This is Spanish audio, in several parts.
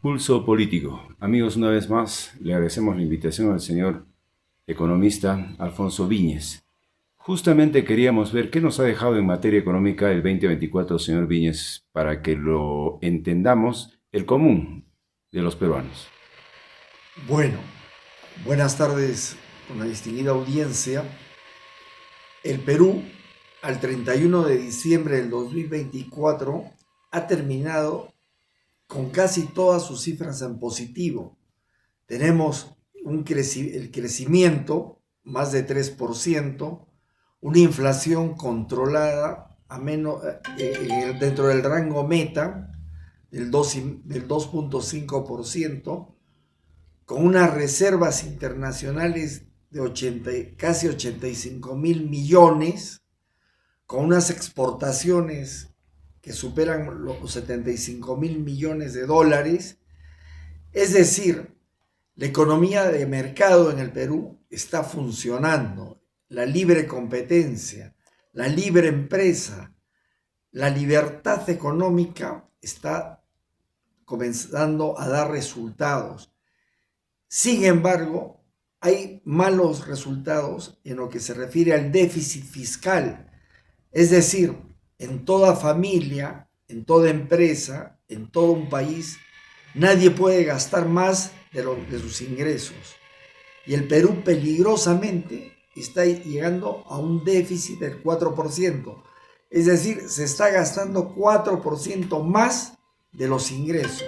Pulso político. Amigos, una vez más le agradecemos la invitación al señor economista Alfonso Viñes. Justamente queríamos ver qué nos ha dejado en materia económica el 2024, señor Viñes, para que lo entendamos el común de los peruanos. Bueno, buenas tardes con la distinguida audiencia. El Perú, al 31 de diciembre del 2024, ha terminado con casi todas sus cifras en positivo. Tenemos el crecimiento, más de 3%, una inflación controlada dentro del rango meta del 2.5%, con unas reservas internacionales de casi 85.000 millones, con unas exportaciones que superan los 75.000 millones de dólares. Es decir, la economía de mercado en el Perú está funcionando. La libre competencia, la libre empresa, la libertad económica está comenzando a dar resultados. Sin embargo, hay malos resultados en lo que se refiere al déficit fiscal. Es decir, en toda familia, en toda empresa, en todo un país, nadie puede gastar más de sus ingresos. Y el Perú peligrosamente está llegando a un déficit del 4%. Es decir, se está gastando 4% más de los ingresos.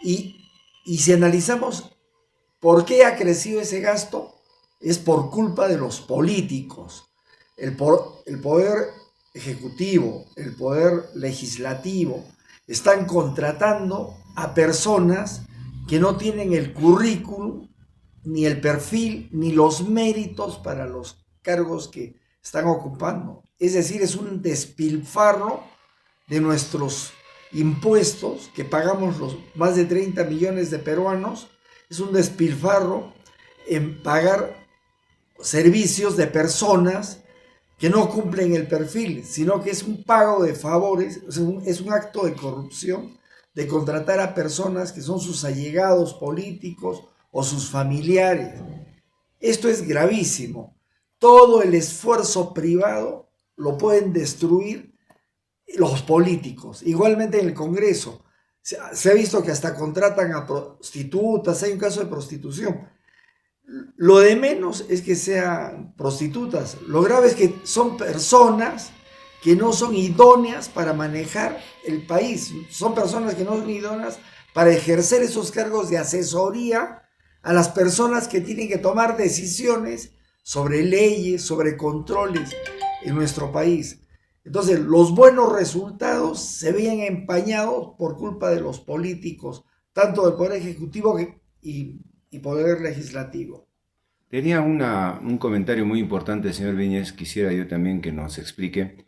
Y si analizamos ¿por qué ha crecido ese gasto? Es por culpa de los políticos. El poder ejecutivo, el poder legislativo, están contratando a personas que no tienen el currículum, ni el perfil, ni los méritos para los cargos que están ocupando. Es decir, es un despilfarro de nuestros impuestos que pagamos los más de 30 millones de peruanos. Es un despilfarro en pagar servicios de personas que no cumplen el perfil, sino que es un pago de favores, es un acto de corrupción de contratar a personas que son sus allegados políticos o sus familiares. Esto es gravísimo. Todo el esfuerzo privado lo pueden destruir los políticos. Igualmente en el Congreso. Se ha visto que hasta contratan a prostitutas, hay un caso de prostitución. Lo de menos es que sean prostitutas. Lo grave es que son personas que no son idóneas para manejar el país. Son personas que no son idóneas para ejercer esos cargos de asesoría a las personas que tienen que tomar decisiones sobre leyes, sobre controles en nuestro país. Entonces, los buenos resultados se veían empañados por culpa de los políticos, tanto del Poder Ejecutivo y Poder Legislativo. Tenía un comentario muy importante, señor Viñez, quisiera yo también que nos explique.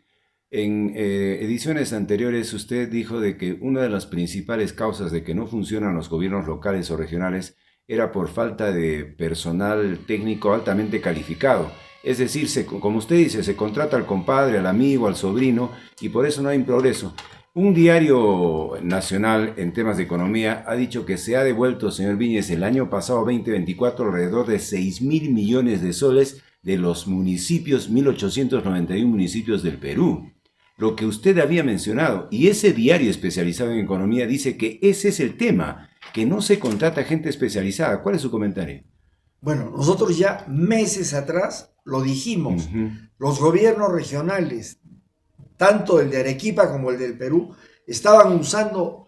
En ediciones anteriores usted dijo de que una de las principales causas de que no funcionan los gobiernos locales o regionales era por falta de personal técnico altamente calificado. Es decir, como usted dice, se contrata al compadre, al amigo, al sobrino y por eso no hay progreso. Un diario nacional en temas de economía ha dicho que se ha devuelto, señor Viñez, el año pasado 2024 alrededor de 6.000 millones de soles de los municipios, 1.891 municipios del Perú. Lo que usted había mencionado, y ese diario especializado en economía dice que ese es el tema, que no se contrata gente especializada. ¿Cuál es su comentario? Bueno, nosotros ya meses atrás lo dijimos. Ujú. Los gobiernos regionales, tanto el de Arequipa como el del Perú, estaban usando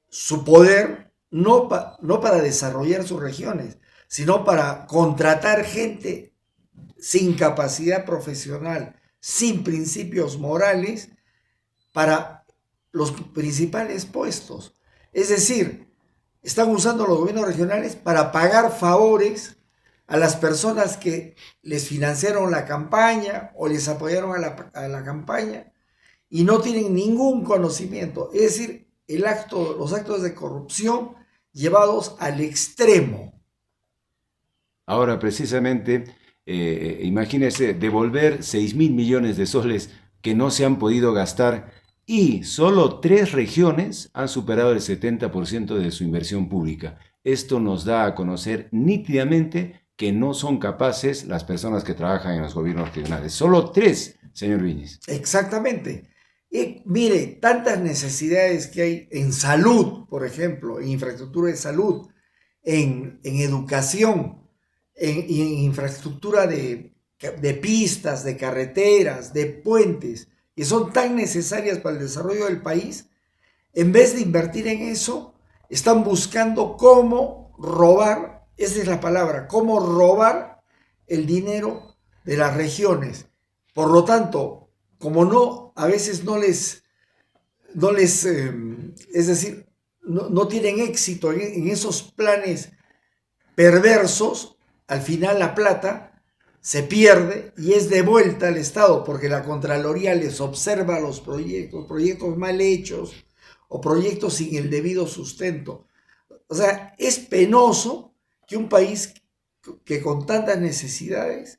su poder no para desarrollar sus regiones, sino para contratar gente sin capacidad profesional, sin principios morales, para los principales puestos. Es decir, están usando los gobiernos regionales para pagar favores a las personas que les financiaron la campaña o les apoyaron a la campaña y no tienen ningún conocimiento. Es decir, los actos de corrupción llevados al extremo. Ahora, precisamente, imagínese devolver 6.000 millones de soles que no se han podido gastar. y solo 3 regiones han superado el 70% de su inversión pública. Esto nos da a conocer nítidamente que no son capaces las personas que trabajan en los gobiernos regionales. Solo 3, señor Viñez. Exactamente. Y mire, tantas necesidades que hay en salud, por ejemplo, en infraestructura de salud, en educación, en infraestructura de pistas, de carreteras, de puentes, que son tan necesarias para el desarrollo del país. En vez de invertir en eso, están buscando cómo robar, esa es la palabra, cómo robar el dinero de las regiones. Por lo tanto, como no, a veces es decir, no tienen éxito en esos planes perversos, al final la plata se pierde y es devuelta al Estado porque la Contraloría les observa los proyectos mal hechos o proyectos sin el debido sustento. O sea, es penoso que un país que con tantas necesidades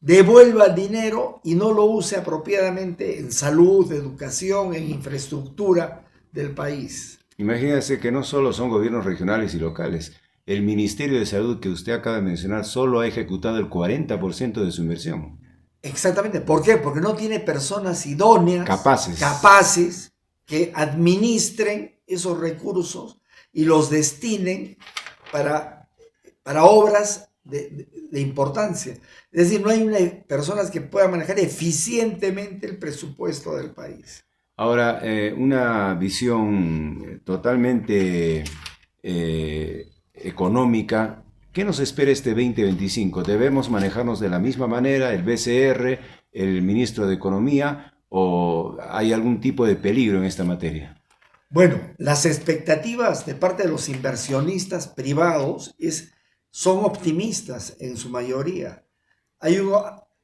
devuelva el dinero y no lo use apropiadamente en salud, educación, en infraestructura del país. Imagínense que no solo son gobiernos regionales y locales. El Ministerio de Salud que usted acaba de mencionar solo ha ejecutado el 40% de su inversión. Exactamente. ¿Por qué? Porque no tiene personas idóneas, capaces que administren esos recursos y los destinen para obras de importancia. Es decir, no hay personas que puedan manejar eficientemente el presupuesto del país. Ahora, una visión totalmente económica, ¿qué nos espera este 2025? ¿Debemos manejarnos de la misma manera, el BCR, el ministro de Economía, o hay algún tipo de peligro en esta materia? Bueno, las expectativas de parte de los inversionistas privados son optimistas en su mayoría.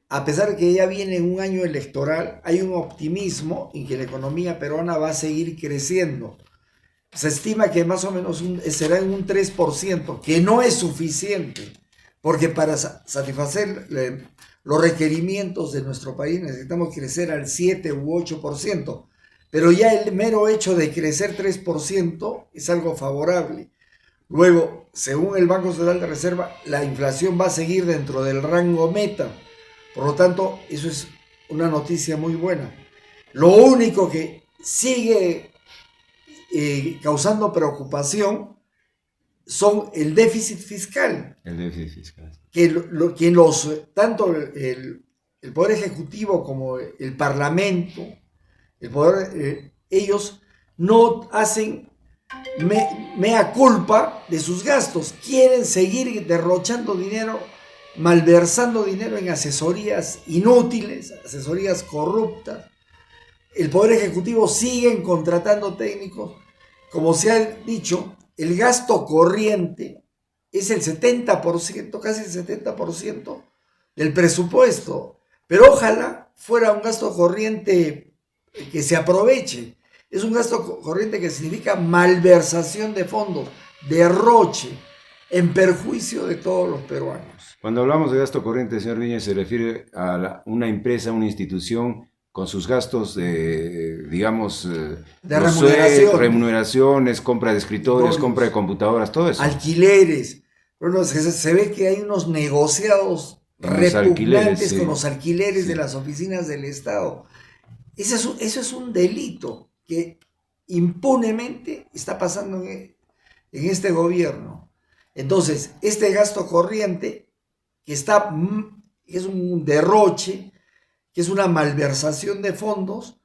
A pesar de que ya viene un año electoral, hay un optimismo en que la economía peruana va a seguir creciendo. Se estima que más o menos será en un 3%, que no es suficiente, porque para satisfacer los requerimientos de nuestro país necesitamos crecer al 7 u 8%, pero ya el mero hecho de crecer 3% es algo favorable. Luego, según el Banco Central de Reserva, la inflación va a seguir dentro del rango meta. Por lo tanto, eso es una noticia muy buena. Lo único que sigue causando preocupación son el déficit fiscal. El déficit fiscal. Que tanto el Poder Ejecutivo como el Parlamento, ellos no hacen mea culpa de sus gastos. Quieren seguir derrochando dinero, malversando dinero en asesorías inútiles, asesorías corruptas. El Poder Ejecutivo sigue contratando técnicos. Como se ha dicho, el gasto corriente es el 70%, casi el 70% del presupuesto. Pero ojalá fuera un gasto corriente que se aproveche. Es un gasto corriente que significa malversación de fondos, derroche, en perjuicio de todos los peruanos. Cuando hablamos de gasto corriente, señor Viñez, se refiere a una empresa, una institución con sus gastos, digamos, de remuneraciones, compra de escritorios, compra de computadoras, todo eso. Alquileres. Bueno, se ve que hay unos negociados repugnantes con los alquileres de las oficinas del Estado. Eso es un delito que impunemente está pasando en este gobierno. Entonces, este gasto corriente que es un derroche, que es una malversación de fondos,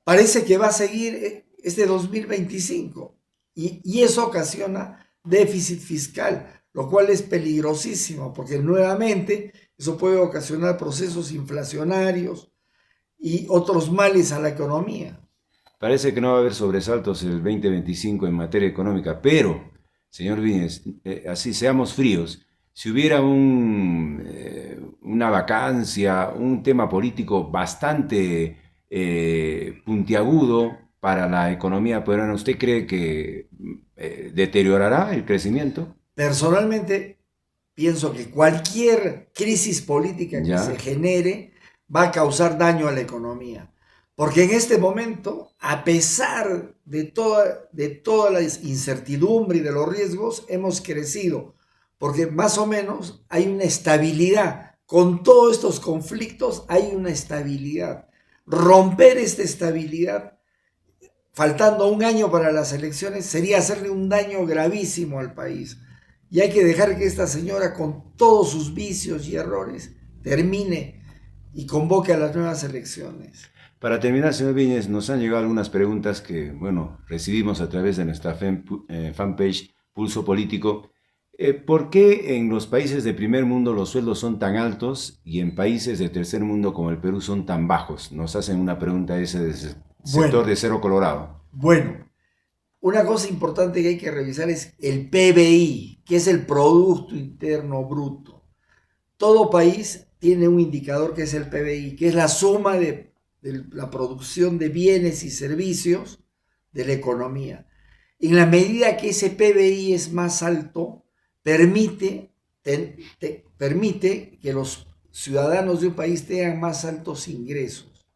parece que va a seguir este 2025 y eso ocasiona déficit fiscal, lo cual es peligrosísimo porque nuevamente eso puede ocasionar procesos inflacionarios y otros males a la economía. Parece que no va a haber sobresaltos en el 2025 en materia económica, pero, señor Viñez, así seamos fríos, si hubiera una vacancia, un tema político bastante puntiagudo para la economía peruana, ¿usted cree que deteriorará el crecimiento? Personalmente, pienso que cualquier crisis política que se genere va a causar daño a la economía. Porque en este momento, a pesar de toda la incertidumbre y de los riesgos, hemos crecido. Porque más o menos hay una estabilidad. Con todos estos conflictos hay una estabilidad. Romper esta estabilidad, faltando un año para las elecciones, sería hacerle un daño gravísimo al país. Y hay que dejar que esta señora, con todos sus vicios y errores, termine y convoque a las nuevas elecciones. Para terminar, señor Viñez, nos han llegado algunas preguntas que, bueno, recibimos a través de nuestra fanpage Pulso Político. ¿Por qué en los países de primer mundo los sueldos son tan altos y en países de tercer mundo como el Perú son tan bajos? Nos hacen una pregunta ese sector de Cerro Colorado. Bueno, una cosa importante que hay que revisar es el PBI, que es el Producto Interno Bruto. Todo país tiene un indicador que es el PBI, que es la suma de la producción de bienes y servicios de la economía. En la medida que ese PBI es más alto, permite que los ciudadanos de un país tengan más altos ingresos.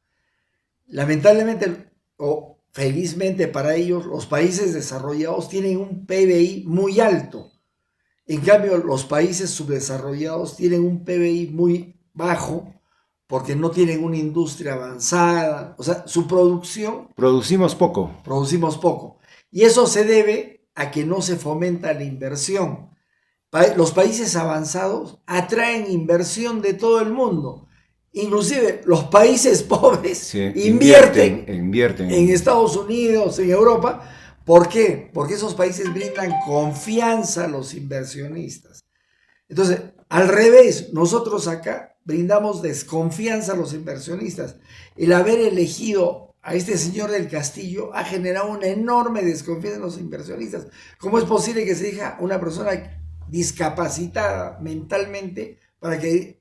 Lamentablemente o felizmente para ellos, los países desarrollados tienen un PBI muy alto. En cambio, los países subdesarrollados tienen un PBI muy bajo porque no tienen una industria avanzada. O sea, su producción... Producimos poco. Producimos poco. Y eso se debe a que no se fomenta la inversión. Los países avanzados atraen inversión de todo el mundo. Inclusive los países pobres invierten en Estados Unidos, en Europa. ¿Por qué? Porque esos países brindan confianza a los inversionistas. Entonces, al revés, nosotros acá brindamos desconfianza a los inversionistas. El haber elegido a este señor del Castillo ha generado una enorme desconfianza en los inversionistas. ¿Cómo es posible que se elija una persona discapacitada mentalmente para que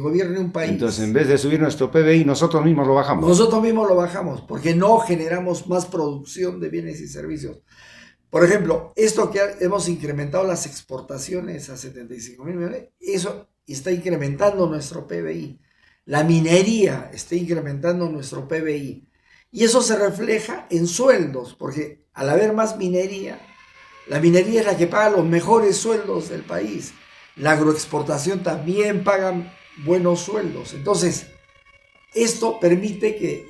gobierne un país? Entonces, en vez de subir nuestro PBI, nosotros mismos lo bajamos. Nosotros mismos lo bajamos, porque no generamos más producción de bienes y servicios. Por ejemplo, esto que hemos incrementado las exportaciones a 75,000 millones, eso está incrementando nuestro PBI. La minería está incrementando nuestro PBI. Y eso se refleja en sueldos, porque al haber más minería, la minería es la que paga los mejores sueldos del país. La agroexportación también paga buenos sueldos. Entonces, esto permite que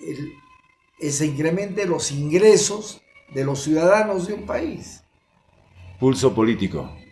se incrementen los ingresos de los ciudadanos de un país. Pulso Político.